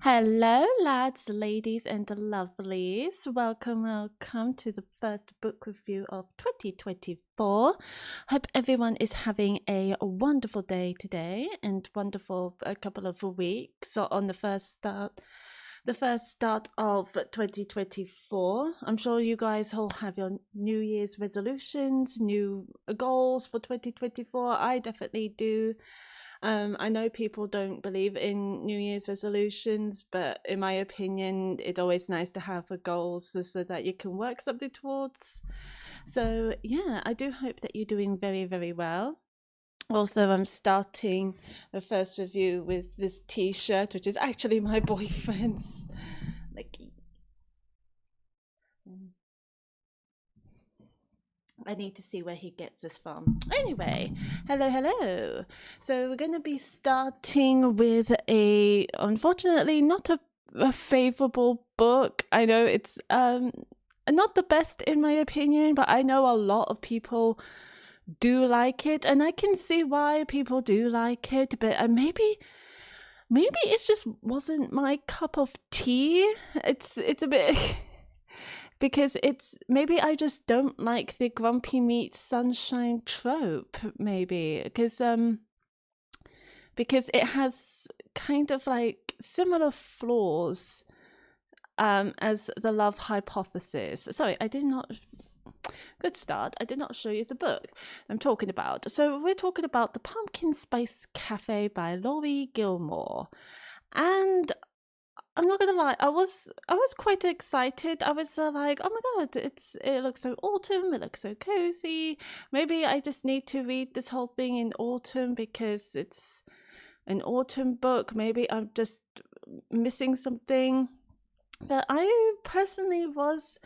Hello, lads, ladies, and lovelies. Welcome to the first book review of 2024. Hope everyone is having a wonderful day today and wonderful a couple of weeks on the first start of 2024. I'm sure you guys all have your New Year's resolutions, new goals for 2024. I definitely do. I know people don't believe in New Year's resolutions, but in my opinion, it's always nice to have a goal so that you can work something towards. So, yeah, I do hope that you're doing very, very well. Also, I'm starting the first review with this t-shirt, which is actually my boyfriend's. Like, I need to see where he gets this from. Anyway, hello. So we're going to be starting with unfortunately, not a favorable book. I know it's not the best in my opinion, but I know a lot of people do like it, and I can see why people do like it. But maybe it just wasn't my cup of tea. It's a bit. Because it's maybe I just don't like the grumpy meat sunshine trope, maybe because it has kind of like similar flaws as the love hypothesis. Sorry, I did not. Good start. I did not show you the book I'm talking about. So we're talking about The Pumpkin Spice Cafe by Laurie Gilmore. And I'm not gonna lie, I was quite excited. I was like, oh my god, it looks so autumn, it looks so cozy. Maybe I just need to read this whole thing in autumn because it's an autumn book. Maybe I'm just missing something. But I personally was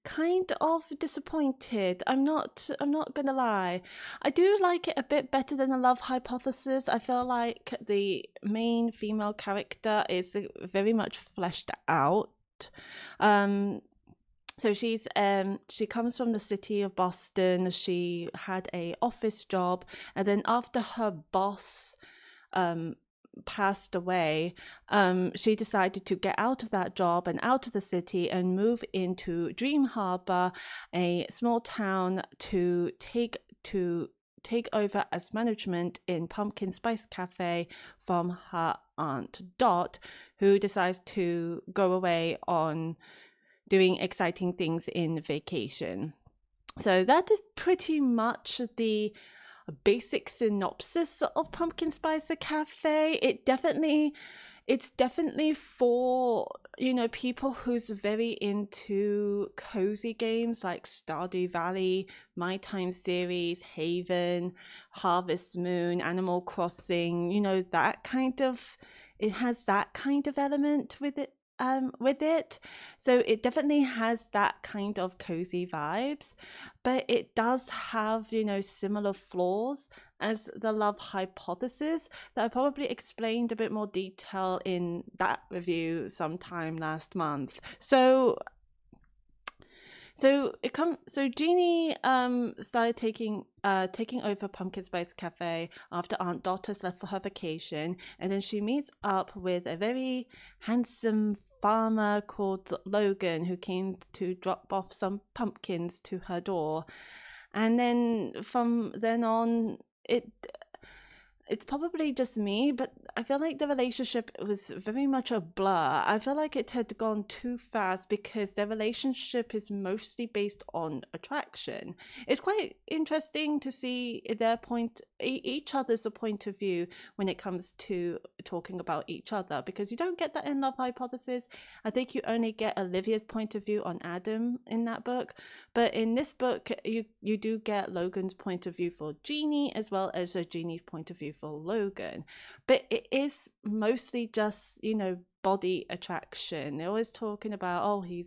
kind of disappointed. I'm not gonna lie. I do like it a bit better than the love hypothesis. I feel like the main female character is very much fleshed out. Um so she comes from the city of Boston. She had a office job, and then after her boss um passed away, she decided to get out of that job and out of the city and move into Dream Harbor, a small town, to take over as management in Pumpkin Spice Cafe from her aunt Dot, who decides to go away on doing exciting things in vacation. So that is pretty much the basic synopsis of Pumpkin Spice Cafe. It's definitely for, people who's very into cozy games like Stardew Valley, My Time series, Haven, Harvest Moon, Animal Crossing, that kind of, it has that kind of element with it. So it definitely has that kind of cozy vibes, but it does have, similar flaws as the love hypothesis that I probably explained a bit more detail in that review sometime last month. So Jeannie started taking over Pumpkin Spice Cafe after Aunt Dot has left for her vacation, and then she meets up with a very handsome farmer called Logan who came to drop off some pumpkins to her door. And then from then on, it's probably just me, but I feel like the relationship was very much a blur. I feel like it had gone too fast because their relationship is mostly based on attraction. It's quite interesting to see each other's point of view when it comes to talking about each other, because you don't get that in Love Hypothesis. I think you only get Olivia's point of view on Adam in that book, but in this book, you do get Logan's point of view for Jeannie as well as Jeannie's point of view for Logan. But it is mostly just, body attraction. They're always talking about, he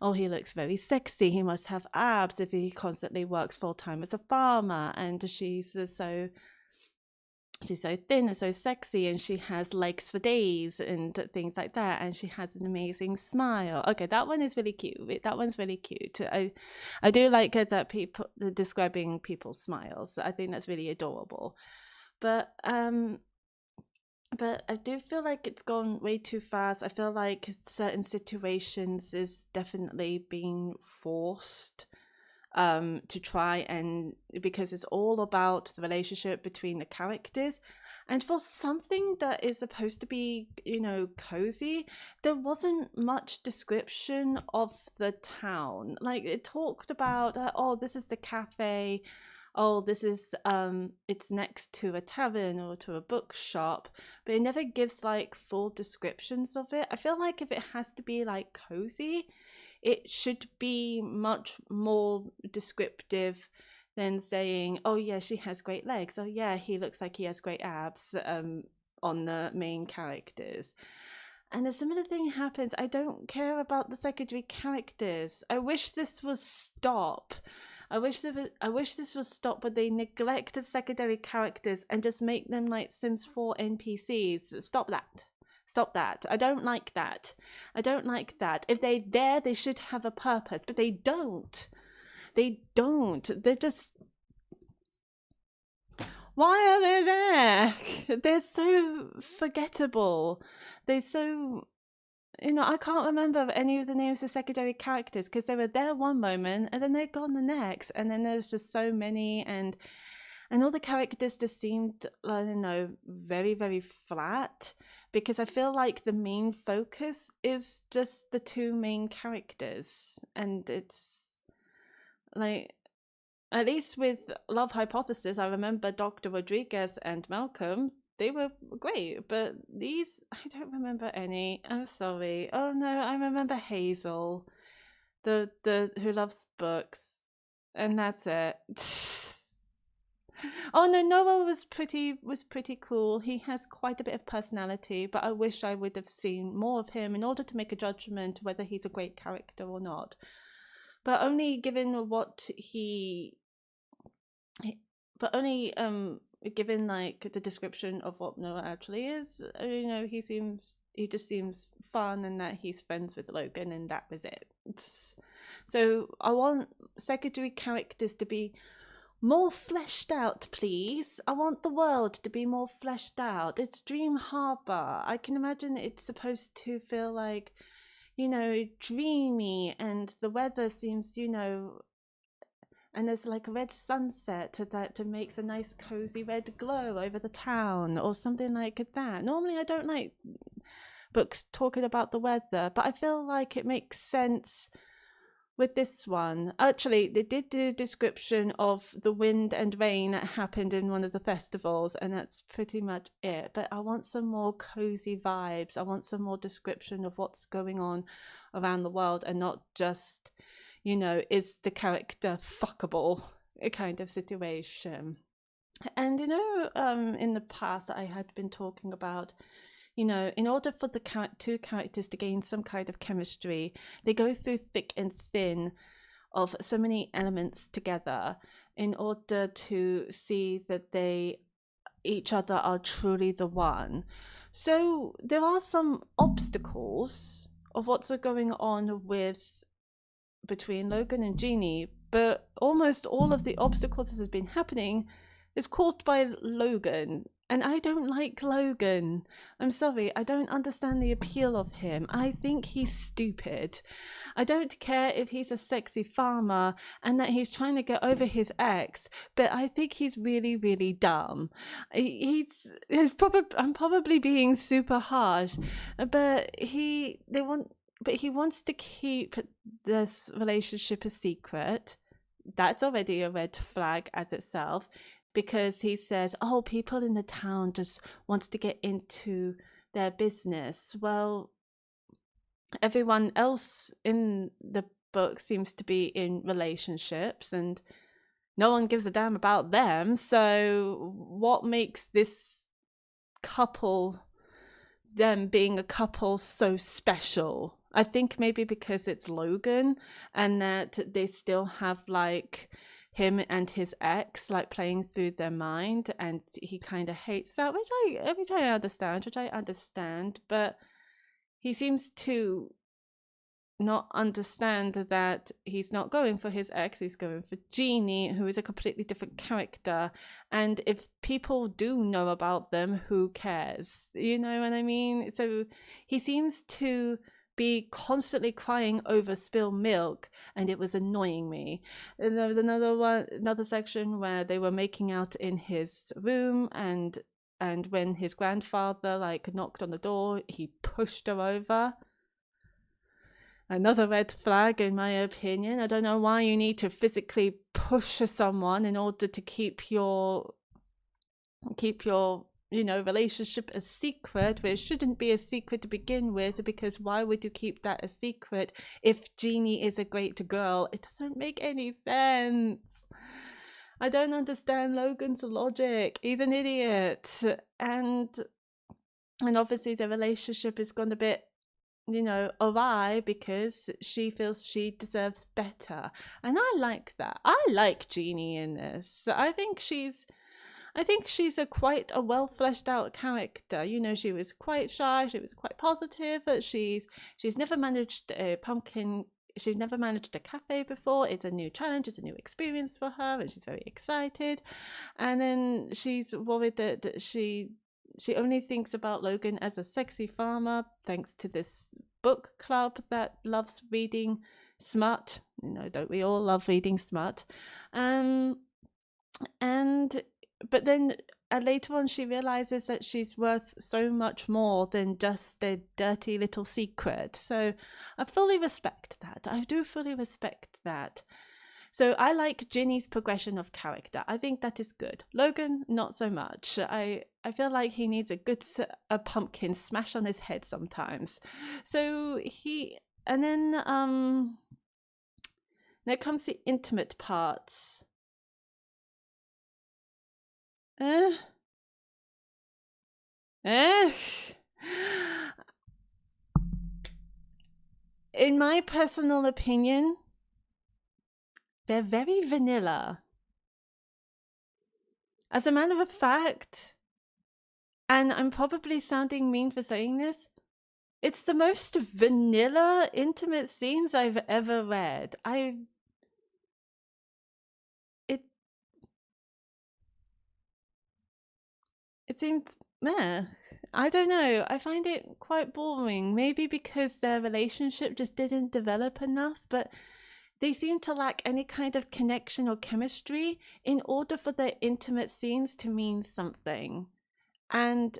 looks very sexy. He must have abs if he constantly works full time as a farmer. And she's so thin and so sexy, and she has legs for days and things like that, and she has an amazing smile. Okay, that one is really cute. That one's really cute. I do like that people describing people's smiles. I think that's really adorable. But but I do feel like it's gone way too fast. I feel like certain situations is definitely being forced to try, and because it's all about the relationship between the characters. And for something that is supposed to be, cozy, there wasn't much description of the town. Like, it talked about, oh, this is the cafe, oh, this is it's next to a tavern or to a bookshop, but it never gives like full descriptions of it. I feel like if it has to be like cozy, it should be much more descriptive than saying, oh yeah, she has great legs, oh yeah, he looks like he has great abs, on the main characters. And a similar thing happens. I don't care about the secondary characters. I wish this was stop. I wish this was stop, but they neglect the secondary characters and just make them like Sims 4 NPCs. Stop that. Stop that. I don't like that. I don't like that. If they're there, they should have a purpose, but they don't. They don't. They're just. Why are they there? They're so forgettable. They're so. I can't remember any of the names of secondary characters because they were there one moment and then they're gone the next. And then there's just so many, and all the characters just seemed, I don't know, very, very flat, because I feel like the main focus is just the two main characters. And it's like, at least with Love Hypothesis, I remember Dr. Rodriguez and Malcolm. They were great, but these, I don't remember any. I'm sorry. Oh no, I remember Hazel, the who loves books, and that's it. Oh no, Noah was pretty cool. He has quite a bit of personality, but I wish I would have seen more of him in order to make a judgment whether he's a great character or not. But only given what but only given like the description of what Noah actually is, he just seems fun, and that he's friends with Logan, and that was it. So I want secondary characters to be more fleshed out, please. I want the world to be more fleshed out. It's Dream Harbor. I can imagine it's supposed to feel like, dreamy, and the weather seems, and there's like a red sunset that makes a nice cozy red glow over the town or something like that. Normally I don't like books talking about the weather, but I feel like it makes sense with this one. Actually, they did do a description of the wind and rain that happened in one of the festivals, and that's pretty much it. But I want some more cozy vibes. I want some more description of what's going on around the world, and not just, is the character fuckable kind of situation. And in the past I had been talking about, in order for the two characters to gain some kind of chemistry, they go through thick and thin of so many elements together in order to see that they each other are truly the one. So there are some obstacles of what's going on with between Logan and Jeannie, but almost all of the obstacles that has been happening is caused by Logan. And I don't like Logan. I'm sorry, I don't understand the appeal of him. I think he's stupid. I don't care if he's a sexy farmer and that he's trying to get over his ex, but I think he's really, really dumb. I'm probably being super harsh, but he wants to keep this relationship a secret. That's already a red flag as itself, because he says, oh, people in the town just wants to get into their business. Well, everyone else in the book seems to be in relationships, and no one gives a damn about them. So what makes this couple, them being a couple, so special? I think maybe because it's Logan, and that they still have like him and his ex like playing through their mind, and he kind of hates that, which I understand, but he seems to not understand that he's not going for his ex, he's going for Jeannie, who is a completely different character. And if people do know about them, who cares? You know what I mean? So he seems to be constantly crying over spilled milk, and it was annoying me. And there was another section where they were making out in his room, and when his grandfather like knocked on the door, he pushed her over. Another red flag, in my opinion. I don't know why you need to physically push someone in order to keep your relationship a secret, where it shouldn't be a secret to begin with, because why would you keep that a secret if Jeannie is a great girl? It doesn't make any sense. I don't understand Logan's logic. He's an idiot. And obviously the relationship has gone a bit awry because she feels she deserves better. And I like that. I like Jeannie in this. I think she's a quite a well fleshed out character. She was quite shy, she was quite positive, but she's never managed a pumpkin. She's never managed a cafe before. It's a new challenge, it's a new experience for her, and she's very excited. And then she's worried that she only thinks about Logan as a sexy farmer, thanks to this book club that loves reading smut. Don't we all love reading smut? And but then later on she realizes that she's worth so much more than just a dirty little secret. So I fully respect that. I do fully respect that. So I like Ginny's progression of character. I think that is good. Logan, not so much. I feel like he needs a pumpkin smash on his head sometimes. So and then comes the intimate parts. In my personal opinion, they're very vanilla. As a matter of fact, and I'm probably sounding mean for saying this, it's the most vanilla intimate scenes I've ever read. It seems meh. I don't know. I find it quite boring. Maybe because their relationship just didn't develop enough, but they seem to lack any kind of connection or chemistry in order for their intimate scenes to mean something. And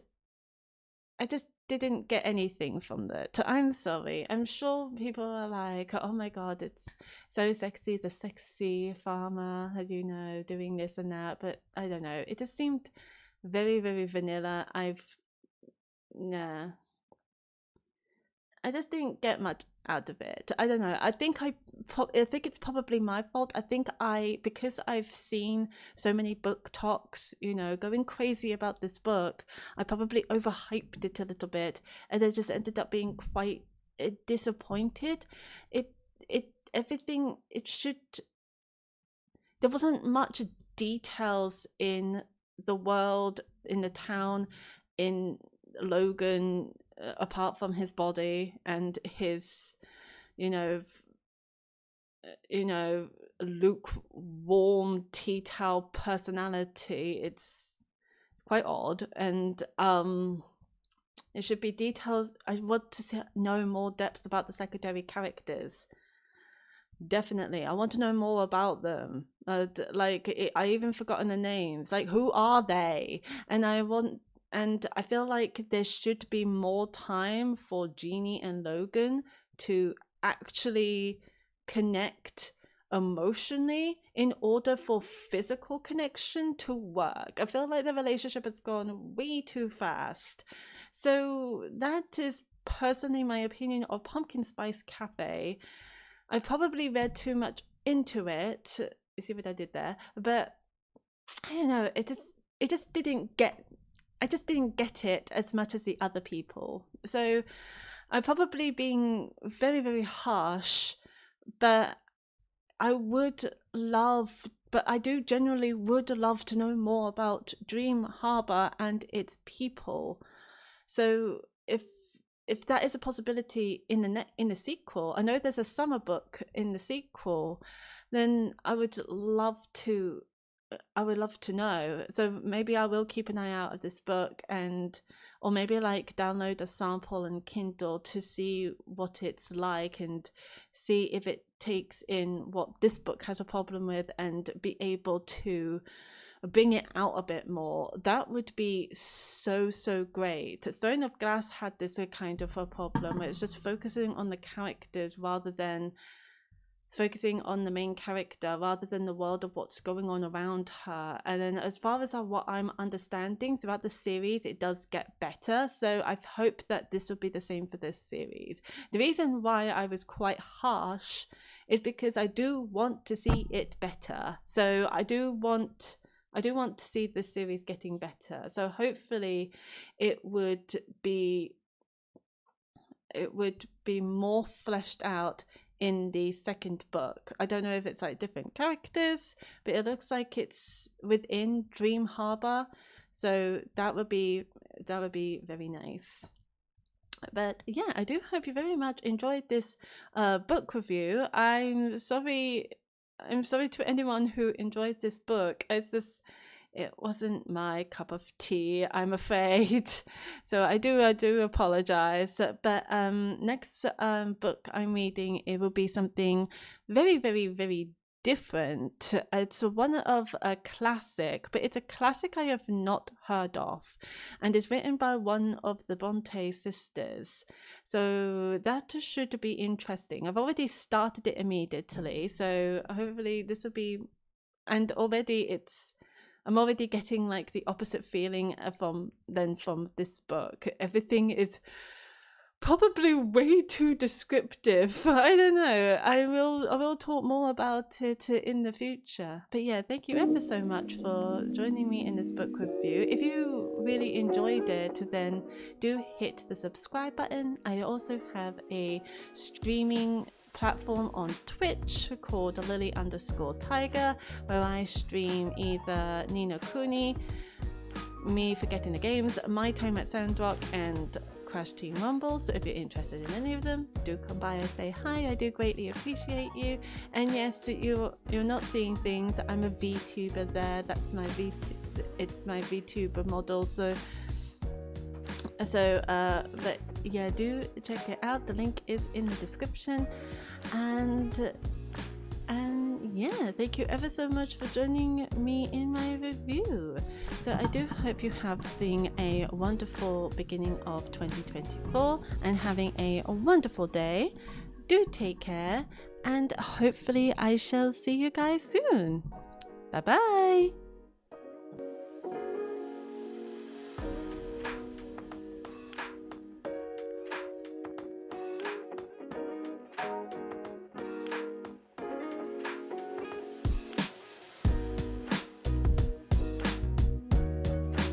I just didn't get anything from that. I'm sorry. I'm sure people are like, oh my god, it's so sexy, the sexy farmer, doing this and that. But I don't know. It just seemed very, very vanilla. Nah. I just didn't get much out of it. I don't know. I think it's probably my fault. I think because I've seen so many book talks, going crazy about this book, I probably overhyped it a little bit, and I just ended up being quite disappointed. Everything it should. There wasn't much details in the world, in the town, in Logan, apart from his body and his, you know, lukewarm tea towel personality. It's quite odd, and it should be details. I want to know more depth about the secondary characters. Definitely, I want to know more about them. I even forgotten the names. Like, who are they? And I feel like there should be more time for Jeannie and Logan to actually connect emotionally in order for physical connection to work. I feel like the relationship has gone way too fast. So that is personally my opinion of Pumpkin Spice Cafe. I probably read too much into it. You see what I did there? But I don't know. It just didn't get. I just didn't get it as much as the other people. So I'm probably being very, very harsh. But I would love. But I do generally would love to know more about Dream Harbor and its people. So if that is a possibility in the sequel, I know there's a summer book in the sequel, then I would love to know. So maybe I will keep an eye out of this book, or maybe like download a sample and Kindle to see what it's like and see if it takes in what this book has a problem with and be able to bring it out a bit more. That would be so great. Throne of Glass had this kind of a problem where it's just focusing on the characters rather than focusing on the main character, rather than the world of what's going on around her. And then as far as what I'm understanding throughout the series, it does get better. So I hope that this will be the same for this series. The reason why I was quite harsh is because I do want to see it better. So I do want to see this series getting better. So hopefully it would be more fleshed out in the second book. I don't know if it's like different characters, but it looks like it's within Dream Harbor. So that would be very nice. But yeah, I do hope you very much enjoyed this book review. I'm sorry to anyone who enjoyed this book. It wasn't my cup of tea, I'm afraid. So I do apologize. But next book I'm reading, it will be something very different. It's one of a classic, but it's a classic I have not heard of, and it's written by one of the Bronte sisters. So that should be interesting. I've already started it immediately, so hopefully this will be, and already I'm already getting like the opposite feeling from this book. Everything is probably way too descriptive. I don't know. I will talk more about it in the future. But yeah, thank you ever so much for joining me in this book review. If you really enjoyed it, then do hit the subscribe button. I also have a streaming platform on Twitch called Lily_Tiger, where I stream either Ni no Kuni, me forgetting the games, My Time at Sandrock, and Crash Team Rumble. So if you're interested in any of them, do come by and say hi. I do greatly appreciate you. And yes, you're not seeing things. I'm a VTuber there. That's my it's my VTuber model. So but yeah, do check it out. The link is in the description. And yeah, thank you ever so much for joining me in my review. So I do hope you're having a wonderful beginning of 2024 and having a wonderful day. Do take care, and hopefully I shall see you guys soon. Bye bye.